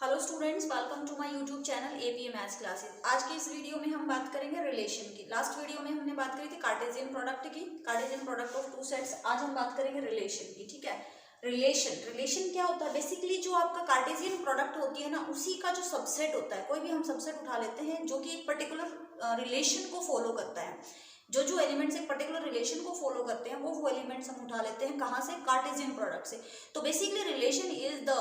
Hello students, welcome to my YouTube channel APA maths classes. आज की इस video में हम बात करेंगे रिलेशन की। लास्ट वीडियो में हमने बात करी थी कार्टेशियन प्रोडक्ट की, Cartesian product of two sets. आज हम बात करेंगे रिलेशन की। ठीक है, रिलेशन क्या होता है? बेसिकली जो आपका कार्टेशियन प्रोडक्ट होती है ना, उसी का जो सबसेट होता है। कोई भी हम सबसेट उठा लेते हैं जो कि एक पर्टिकुलर रिलेशन को फॉलो करता है। जो एलिमेंट्स एक पर्टिकुलर रिलेशन को फॉलो करते हैं वो एलिमेंट्स हम उठा लेते हैं कहाँ से? कार्टेशियन प्रोडक्ट से। तो basically relation is the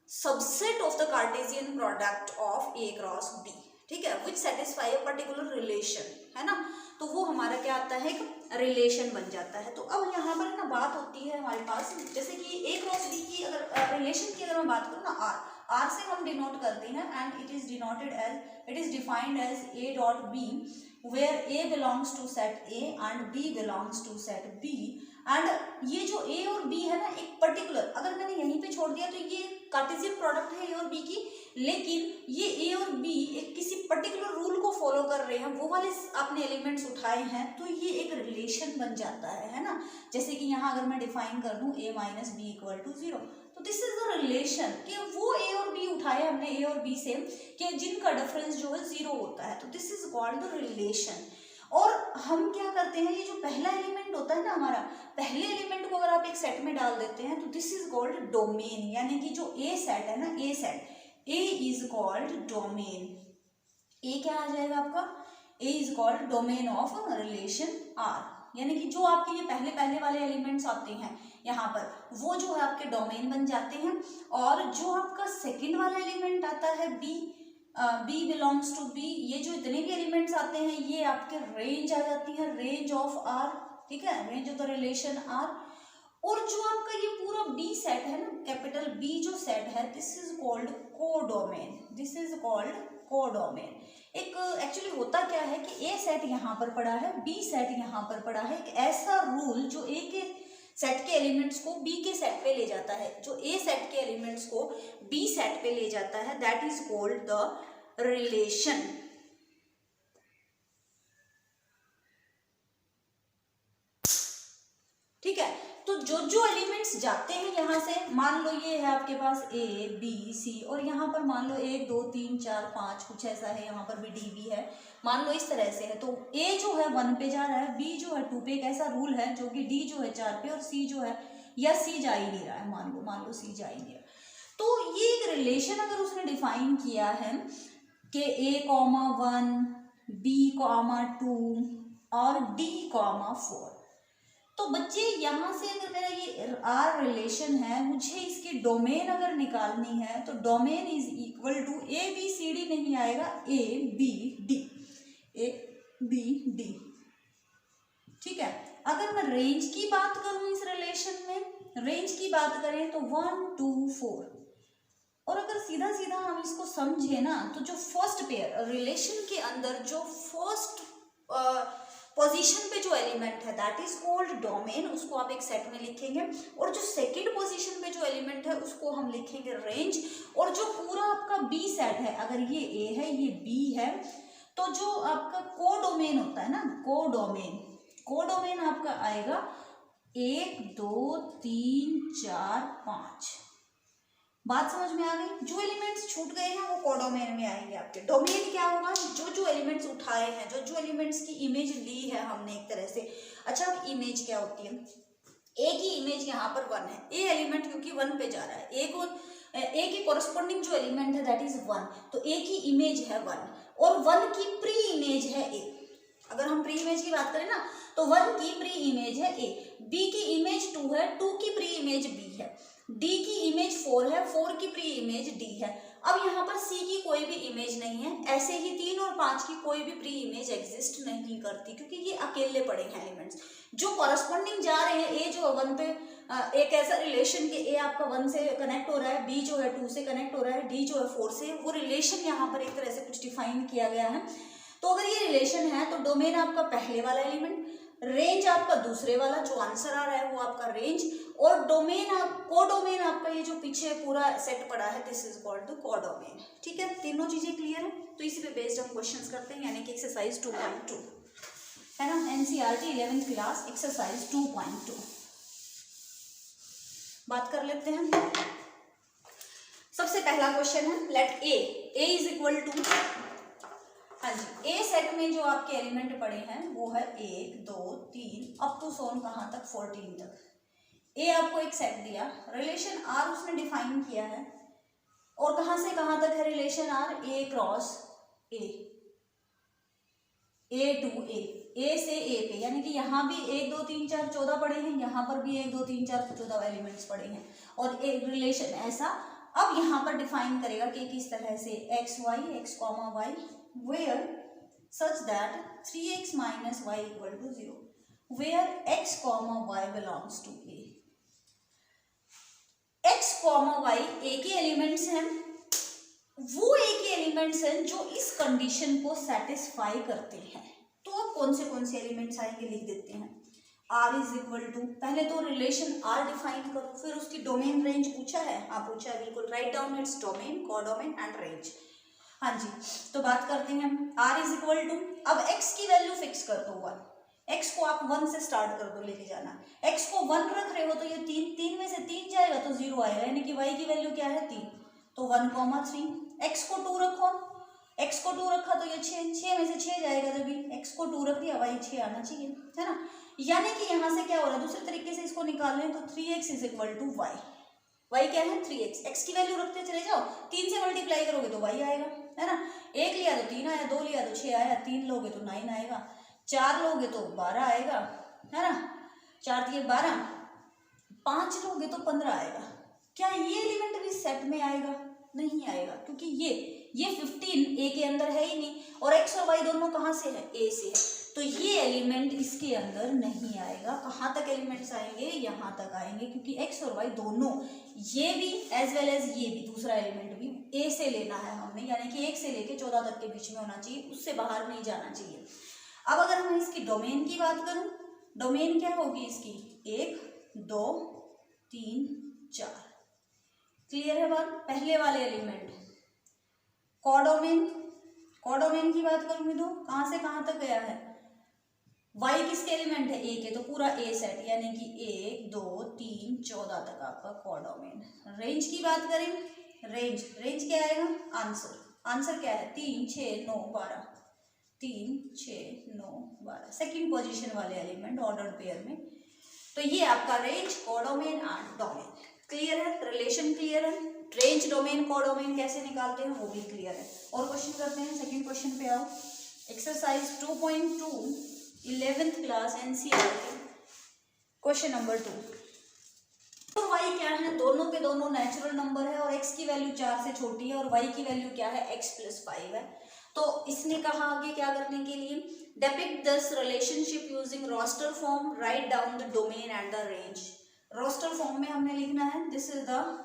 subset of the Cartesian product of A cross B. ठीक है, which satisfy a particular relation, है ना। तो वो हमारा क्या आता है? एक रिलेशन बन जाता है। तो अब यहाँ पर ना बात होती है हमारे पास, जैसे कि ए क्रॉस बी की अगर रिलेशन की अगर मैं बात करूँ ना, आर से हम डिनोट करते हैं and it is denoted as, it is defined as A dot B where A belongs to set A and B belongs to set B. And ये जो ए और बी है ना, एक पर्टिकुलर, अगर मैंने यहीं पे छोड़ दिया तो ये कार्टेशियन प्रोडक्ट है ए और बी की, लेकिन ये ए और बी एक किसी पर्टिकुलर रूल को फॉलो कर रहे हैं, वो वाले आपने एलिमेंट्स उठाए हैं, तो ये एक रिलेशन बन जाता है ना। जैसे कि यहाँ अगर मैं डिफाइन कर दूं ए माइनस बी इक्वल टू 0, तो दिस इज द रिलेशन कि वो ए और बी उठाए हमने ए और बी से, कि जिनका डिफरेंस जो है 0 होता है। तो this is called the relation. और हम क्या करते हैं, ये जो पहला एलिमेंट होता है ना हमारा, पहले एलिमेंट को अगर आप एक सेट में डाल देते हैं तो दिस इज कॉल्ड डोमेन। यानी कि जो ए सेट है ना, A set, A is called domain. A क्या आ जाएगा आपका? A is called domain of relation R. यानी कि जो आपके ये पहले पहले वाले एलिमेंट्स आते हैं यहाँ पर, वो जो है आपके डोमेन बन जाते हैं। और जो आपका सेकेंड वाला एलिमेंट आता है B, B belongs to B, ये जो इतने भी एलिमेंट्स आते हैं ये आपके रेंज आ जाती है, रेंज ऑफ आर। ठीक है, range of the relation R. और जो आपका ये पूरा बी सेट है ना, कैपिटल बी जो सेट है, this is called codomain. This is called codomain. एक एक्चुअली होता क्या है कि ए सेट यहाँ पर पड़ा है, बी सेट यहाँ पर पड़ा है। एक ऐसा रूल जो ए के सेट के एलिमेंट्स को बी के सेट पे ले जाता है, जो ए सेट के एलिमेंट्स को बी सेट पे ले जाता है, that is called the relation. ठीक है, तो जो एलिमेंट्स जाते हैं यहाँ से, मान लो ये है आपके पास ए बी सी, और यहाँ पर मान लो 1 2 3 4 5 कुछ ऐसा है, यहाँ पर भी डी भी है, मान लो इस तरह से है। तो ए जो है 1 पे जा रहा है, बी जो है 2 पे, एक ऐसा रूल है जो कि डी जो है 4 पे, और सी जो है, या सी जा ही नहीं रहा है, मान लो सी जा ही नहीं रहा। तो ये एक रिलेशन अगर उसने डिफाइन किया है कि ए कॉमा 1, बी कॉमा 2 और डी कॉमा 4, तो बच्चे यहाँ से अगर मेरा ये आर रिलेशन है, मुझे इसकी डोमेन अगर निकालनी है तो domain is equal to A B C D नहीं आएगा, A B D, A B D. ठीक है, अगर मैं रेंज की बात करूं इस रिलेशन में, रेंज की बात करें तो 1 2 4, और अगर सीधा सीधा हम इसको समझे ना, तो जो फर्स्ट पेयर रिलेशन के अंदर जो फर्स्ट पोजीशन पे जो एलिमेंट है दैट इज कॉल्ड डोमेन, उसको आप एक सेट में लिखेंगे। और जो सेकंड पोजीशन पे जो एलिमेंट है उसको हम लिखेंगे रेंज। और जो पूरा आपका बी सेट है, अगर ये ए है ये बी है, तो जो आपका कोडोमेन होता है ना, कोडोमेन आपका आएगा 1 2 3 4 5। बात समझ में आ गई? जो एलिमेंट्स छूट गए हैं वो कोडोमेन में आएंगे आपके। डोमेन क्या होगा? जो एलिमेंट्स उठाए हैं, जो एलिमेंट्स की इमेज ली है हमने एक तरह से। अच्छा, अब इमेज क्या होती है? ए की इमेज यहाँ पर 1 है, ए एलिमेंट क्योंकि 1 पे जा रहा है, ए की कोरस्पोंडिंग जो एलिमेंट है दैट इज 1, तो ए की इमेज है 1, और 1 की प्री इमेज है ए। अगर हम प्री इमेज की बात करें ना, तो 1 की प्री इमेज है ए, बी की इमेज 2 है, 2 की प्री इमेज बी है, डी की इमेज 4 है, 4 की प्री इमेज डी है। अब यहाँ पर सी की कोई भी इमेज नहीं है, ऐसे ही 3 और 5 की कोई भी प्री इमेज एग्जिस्ट नहीं करती, क्योंकि ये अकेले पड़े हैं एलिमेंट्स जो कॉरस्पॉन्डिंग जा रहे हैं। ए जो 1 पे एक ऐसा रिलेशन कि ए आपका 1 से कनेक्ट हो रहा है, बी जो है 2 से कनेक्ट हो रहा है, डी जो है 4 से, वो रिलेशन यहाँ पर एक तरह से कुछ डिफाइन किया गया है। तो अगर ये रिलेशन है तो डोमेन आपका पहले वाला एलिमेंट, रेंज आपका दूसरे वाला, जो आंसर आ रहा है वो आपका रेंज, और डोमेन कोडोमेन आपका ये जो पीछे पूरा सेट पड़ा है, this is called the codomain. ठीक है, तीनों चीजें क्लियर है? तो इसी पे बेस्ड हम क्वेश्चंस करते हैं, यानी कि एक्सरसाइज 2.2 है ना, एनसीईआरटी 11th क्लास एक्सरसाइज 2.2 बात कर लेते हैं। सबसे पहला क्वेश्चन है, let A is equal to, हाँ जी, ए सेट में जो आपके एलिमेंट पड़े हैं वो है 1 2 3 अप टू सोन कहाँ तक 14 तक। ए आपको एक सेट दिया, रिलेशन आर उसने डिफाइन किया है, और कहाँ से कहाँ तक है relation R, A cross A to A से ए पे, यानी कि यहाँ भी 1 2 3 4 14 पड़े हैं, यहाँ पर भी 1 2 3 4 14 एलिमेंट्स पड़े हैं, और एक रिलेशन ऐसा अब यहाँ पर डिफाइन करेगा कि किस तरह से X Y X comma Y where such that 3x minus Y equal to 0 where x comma Y belongs to A. x comma Y A के एलिमेंट्स हैं, वो ए के एलिमेंट्स हैं जो इस कंडीशन को सेटिस्फाई करते हैं। तो अब कौन से एलिमेंट्स आएंगे लिख देते हैं। r इज इक्वल टू, पहले तो रिलेशन r डिफाइन करो, फिर उसकी डोमेन रेंज पूछा है, हाँ पूछा है बिल्कुल, write down its domain codomain and range. हाँ जी, तो बात करते हैं r इज इक्वल टू, अब x की वैल्यू फिक्स कर दो 1, x को आप 1 से स्टार्ट कर दो लेके जाना, x को 1 रख रहे हो तो ये 3 में से 3 जाएगा तो 0 आएगा, यानी कि y की वैल्यू क्या है 3, तो 1,3। x को 2 रखो, x को 2 रखा तो ये 6 में से 6 जाएगा, जब भी x को 2 रख दिया y 6 आना चाहिए, है ना। यानी कि यहाँ से क्या हो रहा है, दूसरे तरीके से इसको निकाल लें तो 3x is equal to Y, Y क्या है 3x, x की वैल्यू रखते चले जाओ, 3 से मल्टीप्लाई करोगे तो y आएगा, है ना। 1 लिया तो 3 आया, 2 लिया तो 6 आया, 3 लोगे तो 9 आएगा, 4 लोगे तो 12 आएगा, है ना, 4 दिए 12, 5 लोगे तो 15 आएगा। क्या ये एलिमेंट भी सेट में आएगा, नहीं आएगा, क्योंकि ये 15 ए के अंदर है ही नहीं, और x और y दोनों कहाँ से है, ए से है, तो ये एलिमेंट इसके अंदर नहीं आएगा। कहाँ तक एलिमेंट्स आएंगे, यहाँ तक आएंगे, क्योंकि x और y दोनों, ये भी एज वेल एज ये भी, दूसरा एलिमेंट भी a से लेना है हमने, यानी कि 1 से लेके 14 तक के बीच में होना चाहिए, उससे बाहर नहीं जाना चाहिए। अब अगर मैं इसकी डोमेन की बात करूं, डोमेन क्या होगी इसकी, 1 2 3 4, क्लियर है बात। पहले वाले एलिमेंट कोडोमेन की बात करूंगी तो कहाँ से कहाँ तक गया है, y किसके एलिमेंट है, a के, तो पूरा a सेट, यानी कि 1 2 3 14 तक आपका कोडोमेन। रेंज की बात करें, रेंज क्या आएगा, आंसर क्या है 3 6 9 12, 3 6 9 12, सेकंड पोजीशन वाले एलिमेंट ऑर्डर्ड पेयर में। तो ये आपका range codomain and domain clear है, रिलेशन क्लियर है, रेंज डोमेन कोडोमेन कैसे निकालते हैं वो भी क्लियर है। और क्वेश्चन करते हैं, सेकंड क्वेश्चन पे आओ, exercise 2.2 11th class NCERT, question number 2। तो y क्या है, दोनों के दोनों नेचुरल नंबर है, और x की वैल्यू 4 से छोटी है, और y की वैल्यू क्या है, x + 5 है। तो इसने कहा आगे क्या करने के लिए, depict this relationship using roster form, write down the domain and the range. Roster form में हमने लिखना है, this is the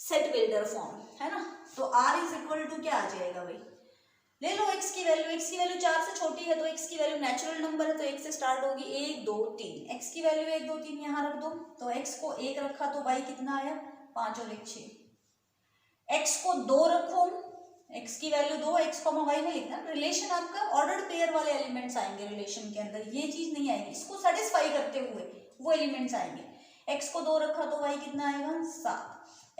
set builder form, है ना। तो r इज इक्वल टू क्या आ जाएगा भाई, ले लो x की वैल्यू 4 से छोटी है, तो x की वैल्यू नेचुरल नंबर है तो 1 से स्टार्ट होगी, 1 2 3, x की वैल्यू 1 2 3 यहाँ रख दो, तो x को 1 रखा तो y कितना आया 5 और 1 6, x को 2 रखो, x की वैल्यू 2, x को y में लिखना, रिलेशन आपका ऑर्डर्ड पेयर वाले एलिमेंट्स आएंगे रिलेशन के अंदर, ये चीज नहीं आएगी, इसको सेटिस्फाई करते हुए वो एलिमेंट्स आएंगे। x को 2 रखा तो y कितना आएगा 7,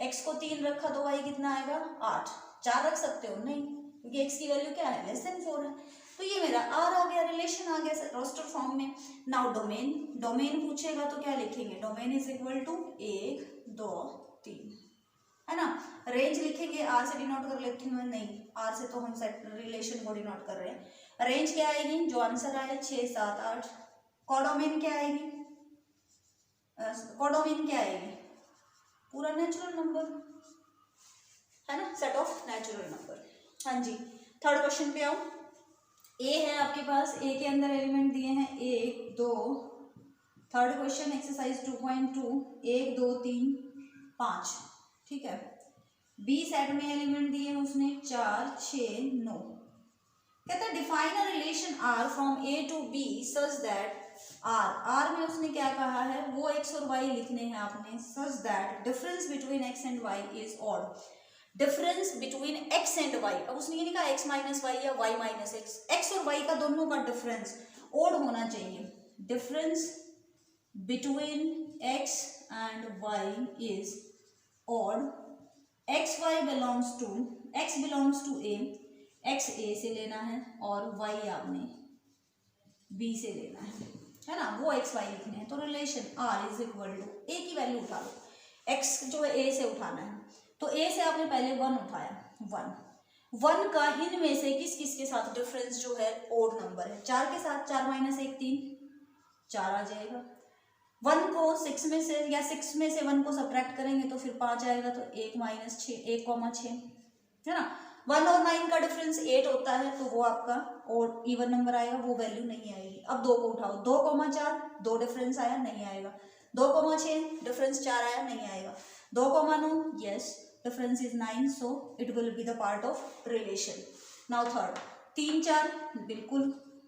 x को 3 रखा तो y कितना आएगा 8, 4 रख सकते हो नहीं, क्योंकि x की वैल्यू क्या है <4 है, तो ये मेरा r आ गया, रिलेशन आ गया रोस्टर फॉर्म में। नाउ डोमेन पूछेगा तो क्या लिखेंगे, डोमेन इज इक्वल टू 1 2 3, है ना। रेंज लिखेंगे, r से डिनोट कर लेती हूँ, नहीं r से तो हम सेट रिलेशन को डिनोट कर रहे हैं। रेंज क्या आएगी, जो आंसर आया 6 7 8। कोडोमेन क्या आएगी, पूरा नेचुरल नंबर, है ना, सेट ऑफ नेचुरल नंबर। हाँ जी, थर्ड क्वेश्चन पे आओ, ए है आपके पास, ए के अंदर एलिमेंट दिए हैं 1 2, थर्ड क्वेश्चन एक्सरसाइज 2.2 1 2 3 5, ठीक है। बी सेट में एलिमेंट दिए हैं उसने 4 6 9, कहता है define a relation R from A to B such that R में उसने क्या कहा है, वो x और y लिखने हैं आपने, such that difference between x and y is odd, difference between x and y, अब उसने ये नहीं कहा x माइनस वाई या y माइनस एक्स, x और y का दोनों का डिफरेंस ऑड होना चाहिए, difference between x and y is odd X Y belongs to, X belongs to A, X A से लेना है और वाई आपने बी से लेना है ना, वो एक्स वाई लिखने हैं। तो relation R is equal to, A की वैल्यू उठा लो, एक्स जो है ए से उठाना है, तो ए से आपने पहले 1 उठाया, 1 का इनमें से किस किस के साथ डिफरेंस जो है ओड नंबर है, 4 के साथ, 4 माइनस 1 3, 4 आ जाएगा। 1 को 6 में से या 6 में से 1 को सब्ट्रैक्ट करेंगे तो फिर 5 आएगा, तो 1 माइनस 6, 1,6 है ना। 1 और 9 का डिफरेंस 8 होता है, तो वो आपका और इवन नंबर आएगा, वो वैल्यू नहीं आएगी। अब 2 को उठाओ, 2,4, 2 डिफरेंस आया, नहीं आएगा। 2,6 डिफरेंस 4 आया, नहीं आएगा। 2,9 yes difference is 9, so it will be the part of relation. Now third, 3 4 बिल्कुल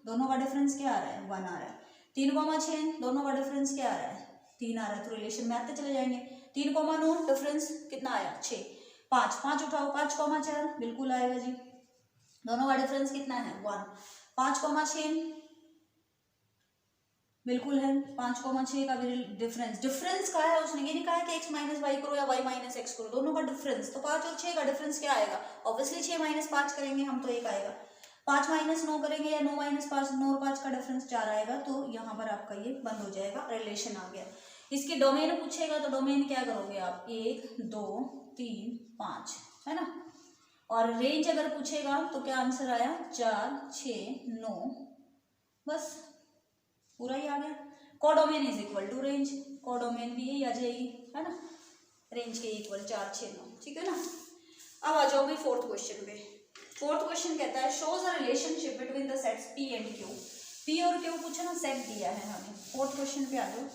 दोनों का डिफरेंस क्या आ रहा है, 1 आ रहा है। 3,6 दोनों का डिफरेंस क्या आ रहा है, 3 आ रहा है, तो रिलेशन में आते चले जाएंगे। 3,9 डिफरेंस कितना आया, 6, 5 उठाओ, 5,4 बिल्कुल आएगा जी, दोनों का डिफरेंस कितना है 1, 5,6 बिल्कुल है, 5,6 का भी डिफरेंस का है, उसने ये नहीं कहा कि x माइनस वाई करो या y माइनस एक्स करो, दोनों का डिफरेंस, तो 5 और 6 का डिफरेंस क्या आएगा, ऑब्वियसली 6 माइनस 5 करेंगे हम तो 1 आएगा, 5 माइनस 9 करेंगे या 9 माइनस 5, 9 और 5 का डिफरेंस 4 आएगा, तो यहाँ पर आपका ये बंद हो जाएगा, रिलेशन आ गया। इसके डोमेन पूछेगा तो डोमेन क्या करोगे आप, 1 2 3 5 है ना, और रेंज अगर पूछेगा तो क्या आंसर आया, 4 6 9, बस पूरा ही आ गया। Codomain is equal to range, codomain भी यही आ जाएगी है ना, रेंज के इक्वल 4 6 9, ठीक है ना। अब आ जाओ भाई फोर्थ क्वेश्चन पे। फोर्थ क्वेश्चन कहता है shows a relationship between the sets P and Q. P और क्यू पूछा ना, सेट दिया है हमें। फोर्थ क्वेश्चन पे आ जाओ,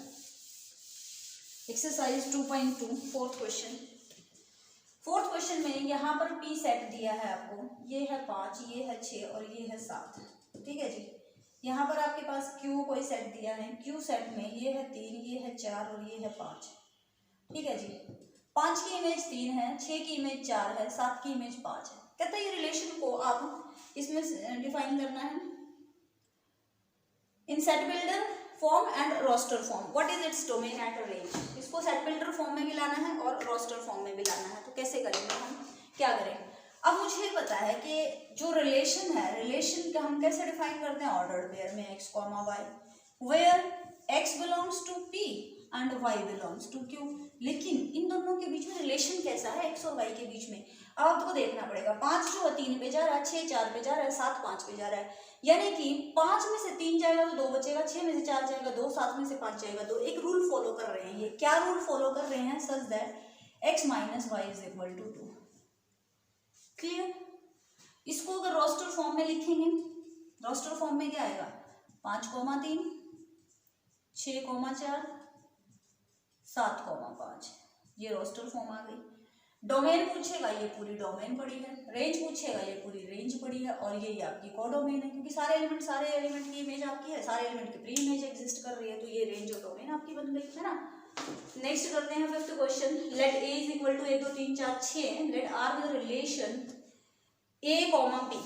exercise 2.2 fourth question. Fourth question में यहाँ पर पी सेट दिया है आपको, ये है 5, ये है 6 और ये है 7, ठीक है जी। यहाँ पर आपके पास क्यू कोई सेट दिया है, क्यू सेट में ये है 3, ये है 4 और ये है 5, ठीक है जी। 5 की इमेज 3 है, 6 की इमेज 4 है, 7 की इमेज 5 है। कहता है ये रिलेशन को आप इसमें डिफाइन करना है in set builder form and roster form, what is its domain and range. इसको सेट बिल्डर फॉर्म में भी लाना है और रोस्टर फॉर्म में भी लाना है, तो कैसे करेंगे हम, क्या करें। अब मुझे पता है कि जो रिलेशन है, रिलेशन का हम कैसे डिफाइन करते हैं, ऑर्डर्ड पेयर में x, y, where x belongs to p and y belongs to q। लेकिन इन दोनों के बीच में रिलेशन कैसा है, x और y के बीच में, अब आपको देखना पड़ेगा। 5 जो है 3 पे जा रहा है, 6 4 पे जा रहा है, 7 5 पे जा रहा है, यानी कि 5 में से 3 जाएगा तो 2 बचेगा, 6 में से 4 जाएगा 2, 7 में से 5 जाएगा 2। एक रूल फॉलो कर रहे हैं, ये क्या रूल फॉलो कर रहे हैं, such that x minus Y is equal to 2। Clear. इसको अगर रोस्टर फॉर्म में लिखेंगे, रोस्टर फॉर्म में क्या आएगा, 5,3 6,4 7,5, ये रोस्टर फॉर्म आ गई। डोमेन पूछेगा, ये पूरी डोमेन पड़ी है। रेंज पूछेगा, ये पूरी रेंज पड़ी है, और ये आपकी कोडोमेन है, क्योंकि सारे एलिमेंट की इमेज आपकी है, सारे एलिमेंट की प्री इमेज एग्जिस्ट कर रही है, तो ये रेंज और डोमेन आपकी बन गई है ना। नेक्स्ट करते हैं fifth question. Let A is equal to 1 2 3 4 6, let R with relation a comma b।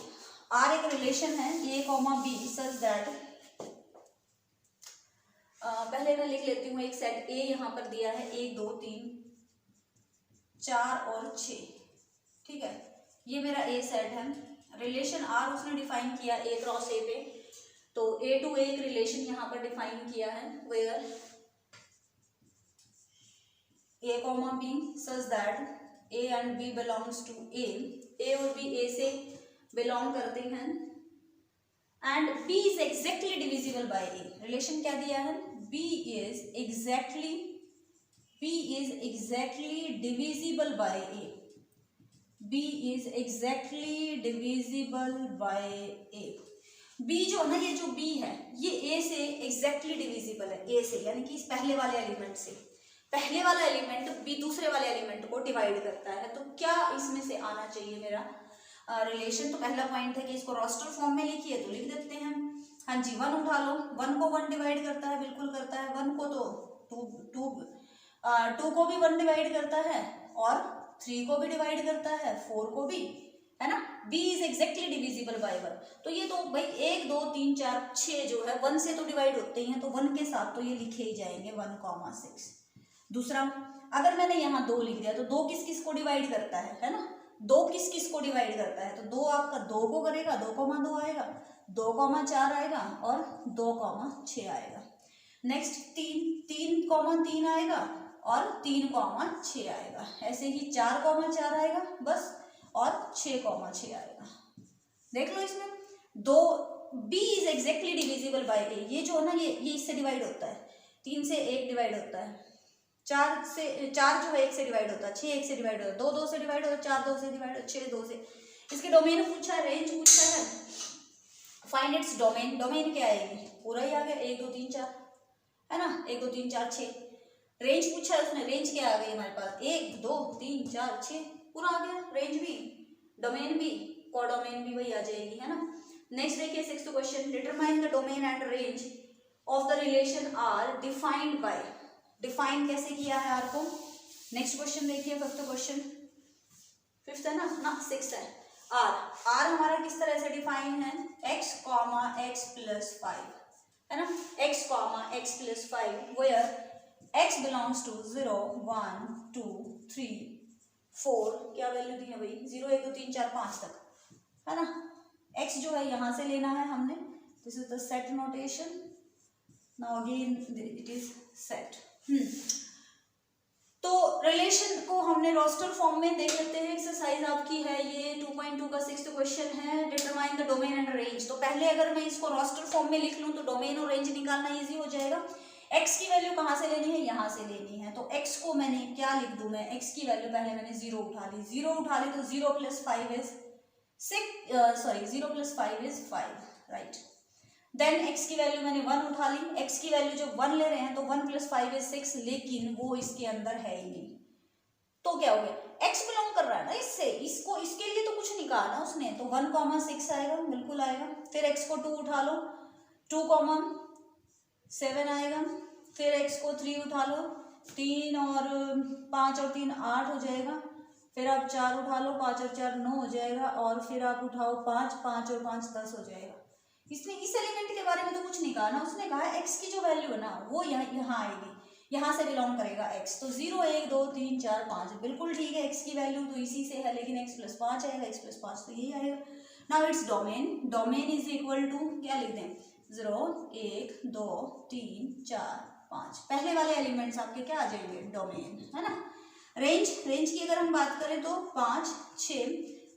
R एक रिलेशन है a comma b such that, पहले मैं लिख लेती हूँ एक सेट a यहाँ पर दिया है 1 2 3 4 और 6, ठीक है, ये मेरा a सेट है। रिलेशन r उसने डिफाइन किया a क्रॉस a पे, तो a टू a एक रिलेशन यहाँ पर डिफाइन किया है, where a comma b such that a and b belongs to a और b a से बिलोंग करते हैं, and b is exactly divisible by a। Relation क्या दिया है, b is exactly divisible by a, b is exactly divisible by a। b जो है ना, ये जो b है ये a से exactly divisible है, a से, यानी कि इस पहले वाले एलिमेंट से। पहले वाला एलिमेंट b दूसरे वाले एलिमेंट को डिवाइड करता है, तो क्या इसमें से आना चाहिए मेरा रिलेशन। तो पहला पॉइंट है कि इसको रोस्टर फॉर्म में लिखिए, तो लिख देते हैं। हाँ जी, 1 उठा लो, 1 को 1 डिवाइड करता है, बिल्कुल करता है। 1 को तो 2 को भी 1 डिवाइड करता है, और 3 को भी डिवाइड करता है, 4 को भी, है ना। b is exactly divisible bye 1, तो ये तो भाई 1 2 3 4 6 जो है 1 से तो डिवाइड होते ही हैं, तो 1 के साथ तो ये लिखे ही जाएंगे 1,6। दूसरा, अगर मैंने यहाँ 2 लिख दिया तो 2 किस किस को डिवाइड करता है ना, 2 किस किस को डिवाइड करता है, तो 2 आपका 2 को करेगा, 2,2 आएगा, 2,4 आएगा और 2,6 आएगा। नेक्स्ट 3,3 आएगा और 3,6 आएगा। ऐसे ही 4,4 आएगा बस और 6,6 आएगा। देख लो इसमें दो, b is exactly divisible by a, ये जो है ना ये इससे डिवाइड होता है, 3 से 1 डिवाइड होता है, 4 जो है 1 से डिवाइड होता है, 6 1 से डिवाइड होता है, 2 2 से डिवाइड होता है, 4 2 से डिवाइड होता है, 6 2 से। इसके डोमेन पूछा है, रेंज पूछा है, फाइंड इट्स डोमेन। डोमेन क्या आएगी, पूरा ही आ गया 1 2 3 4 है ना, 1 2 3 4 6। रेंज पूछा है उसने, रेंज क्या आ गई हमारे पास 1 2 3 4 6, पूरा आ गया, रेंज भी, डोमेन भी, कोडोमेन भी वही आ जाएगी, है ना। नेक्स्ट देखिए 6th question, determine the domain and range of the relation R defined by, define कैसे किया है आर को। नेक्स्ट क्वेश्चन देखिए 5th क्वेश्चन, 5th है ना 6th है। आर हमारा किस तरह से डिफाइन है, x, x + 5 है ना, x, x + 5 where x belongs to 0 1 2 3 4, क्या वैल्यू दी है भाई 0 1 2 3 4 5 तक, है ना। x जो है यहाँ से लेना है हमने, this is the set notation, now again it is set. तो रिलेशन को हमने रोस्टर फॉर्म में देख लेते हैं। एक्सरसाइज आपकी है ये 2.2 का 6th क्वेश्चन है, determine the domain and range. तो पहले अगर मैं इसको रोस्टर फॉर्म में लिख लूँ तो डोमेन और रेंज निकालना इजी हो जाएगा। x की वैल्यू कहाँ से लेनी है, यहाँ से लेनी है, तो x को मैंने क्या लिख दूँ मैं, x की वैल्यू पहले मैंने 0 उठा ली, 0 उठा ली तो 0 + 5 इज 5, राइट। देन x की वैल्यू मैंने 1 उठा ली, x की वैल्यू जब 1 ले रहे हैं तो 1 + 5 इज 6, लेकिन वो इसके अंदर है ही नहीं, तो क्या हो गया, x बिलोंग कर रहा है ना इससे, इसको इसके लिए तो कुछ नहीं कहा ना उसने, तो 1,6 आएगा, बिल्कुल आएगा। फिर x को 2 उठा लो, 2,7 आएगा, फिर x को 3 उठा लो, 3 और 5 और 3 8 हो जाएगा, फिर आप 4 उठा लो, 5 और 4 9 हो जाएगा, और फिर आप उठाओ 5 5 और 5 10 हो जाएगा। इसने इस एलिमेंट के बारे में तो कुछ नहीं कहा ना, उसने कहा x की जो वैल्यू है ना वो यहाँ आएगी, यहाँ से बिलोंग करेगा x, तो 0 1 2 3 4 5 बिल्कुल ठीक है, x की वैल्यू तो इसी से है, लेकिन x + 5 आएगा, x + 5 तो यही आएगा। Now its domain, domain is equal to क्या लिख दें, 0 1 2 3 4 5, पहले वाले एलिमेंट्स आपके क्या आ जाएंगे, डोमेन, है ना। रेंज, रेंज की अगर हम बात करें तो 5 6,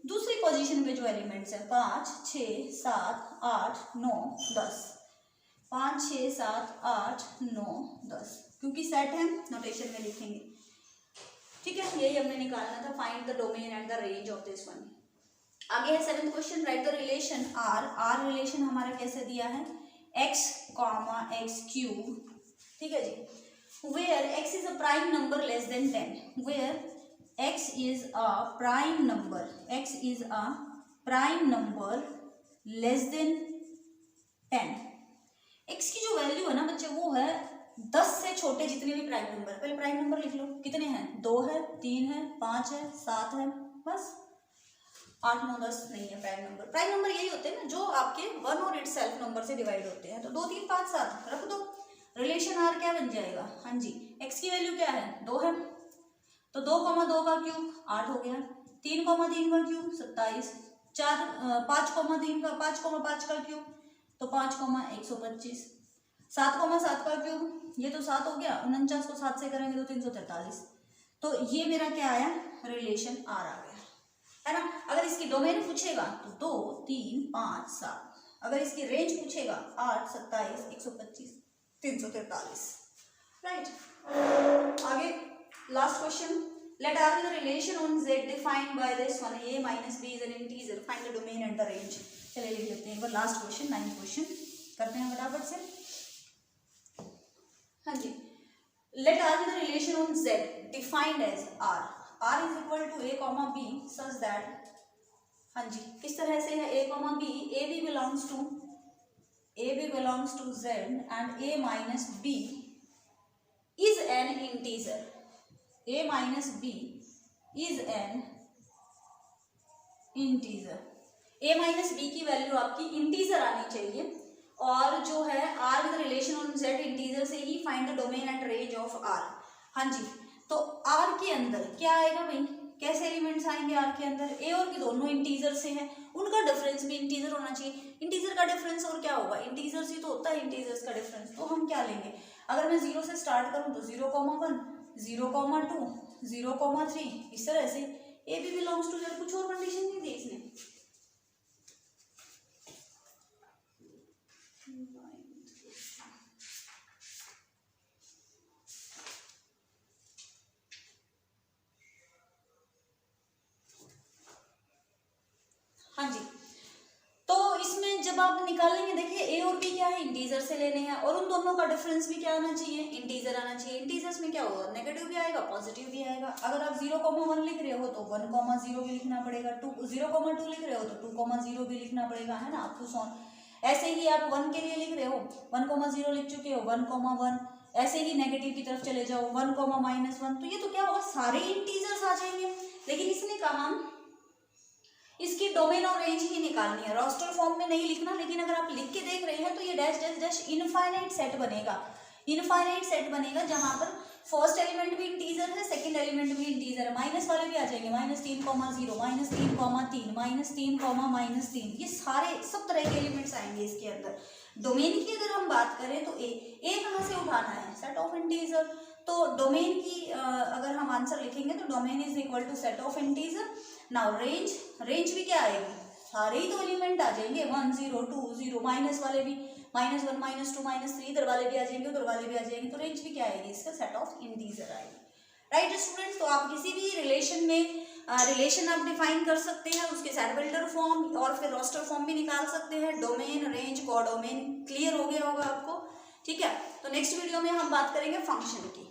दूसरी पोजीशन पे जो एलिमेंट्स है 5 6 7 8 9 10, 5 6 7 8 9 10, क्योंकि सेट है नोटेशन में लिखेंगे, ठीक है। यही हमने निकालना था, find the domain and the range of this one. आगे है 7th question, write the relation R relation हमारा कैसे दिया है, x, x3, ठीक है जी, where x is a prime number less than 10, where x is a prime number, x is a prime number less than 10, x की जो value है ना बच्चे वो है 10 से छोटे जितने भी प्राइम नंबर, पहले प्राइम नंबर लिख लो, कितने हैं, 2 है 3 है 5 है 7 है, बस 8 9 10 नहीं है प्राइम नंबर। प्राइम नंबर यही होते हैं ना जो आपके 1 और इट्स सेल्फ नंबर से डिवाइड होते हैं, तो 2 3 5 7 रख दो, रिलेशन आर क्या बन जाएगा, हाँ जी, x की वैल्यू क्या है 2 है, तो 2,2 का क्यूब 8 हो गया, 3,3 का क्यूब 27, 5,3 का 5,5 का क्यूब तो 5,125, 7,7 का क्यूब ये तो 7 हो गया, 49 को 7 से करेंगे तो 343, तो ये मेरा क्या आया, रिलेशन आर आ गया, है ना। अगर इसकी डोमेन पूछेगा तो 2 3 5 7, अगर इसकी रेंज पूछेगा 8 27 125 343, राइट। आगे last question, let R be the relation on z defined by this one, a - b is an integer, find the domain and the range. चलिए लिख लेते हैं एक बार लास्ट क्वेश्चन, 9th क्वेश्चन करते हैं फटाफट से, हाँ जी। Let R be the relation on z defined as r is equal to a, b such that, हाँ जी, किस तरह से है a, b, ab belongs to z and a minus b is an integer, a minus b is an integer, a minus b की वैल्यू आपकी integer आनी चाहिए, और जो है r with relation on z integer से ही find the domain and range of r। हाँ जी, तो आर के अंदर क्या आएगा भाई, कैसे एलिमेंट्स आएंगे आर के अंदर, ए और बी दोनों इंटीजर से हैं, उनका डिफरेंस भी इंटीजर होना चाहिए। इंटीजर का डिफरेंस और क्या होगा, इंटीजर से तो होता है इंटीजर्स का डिफरेंस। तो हम क्या लेंगे, अगर मैं 0 से स्टार्ट करूं तो 0,1, 0,2, 0,3, इस तरह से। A B belongs to Z, कुछ और कंडीशन नहीं दी इसने। हाँ जी, तो इसमें जब आप निकालेंगे, देखिए ए और बी क्या है, इंटीजर से लेने हैं, और उन दोनों का डिफरेंस भी क्या आना चाहिए, इंटीजर आना चाहिए। इंटीजर्स में क्या होगा, नेगेटिव भी आएगा, पॉजिटिव भी आएगा। अगर आप 0,1 लिख रहे हो तो 1,0 भी लिखना पड़ेगा, 0,2 लिख रहे हो तो 2,0 भी लिखना पड़ेगा, है ना, अप टू सॉन। ऐसे ही आप 1 के लिए लिख रहे हो, 1,0 लिख चुके हो, 1,1, ऐसे ही नेगेटिव की तरफ चले जाओ, 1,-1, तो ये तो क्या होगा, सारे इंटीजर्स आ जाएंगे। लेकिन इसने कहा इसकी डोमेन और रेंज ही निकालनी है, रोस्टर फॉर्म में नहीं लिखना। लेकिन अगर आप लिख के देख रहे हैं तो ये dash dash dash infinite set बनेगा, इनफाइनाइट सेट बनेगा, जहां पर फर्स्ट एलिमेंट भी इंटीजर है, सेकंड एलिमेंट भी इंटीजर है, माइनस वाले भी आ जाएंगे, -3,0, -3,3, -3, ये सारे सब तरह के एलिमेंट्स आएंगे इसके अंदर। डोमेन की अगर हम बात करें तो ए कहाँ से उठाना है, सेट ऑफ इंटीजर। तो डोमेन की अगर हम आंसर लिखेंगे तो domain is equal to set of integer. Now range भी क्या आएगी, सारे ही तो एलिमेंट आ जाएंगे, 1, 0, 2, 0, माइनस वाले भी, -1, -2, -3, इधर वाले भी आ जाएंगे, उधर वाले भी आ जाएंगे, तो रेंज भी क्या आएगी, इसका सेट ऑफ इंटीजर आएगी। राइट स्टूडेंट्स, तो आप किसी भी रिलेशन में रिलेशन आप डिफाइन कर सकते हैं, उसके सेट बिल्डर फॉर्म और फिर रोस्टर फॉर्म भी निकाल सकते हैं। डोमेन, रेंज, कोडोमेन क्लियर हो गया होगा आपको, ठीक है। तो नेक्स्ट वीडियो में हम बात करेंगे फंक्शन की।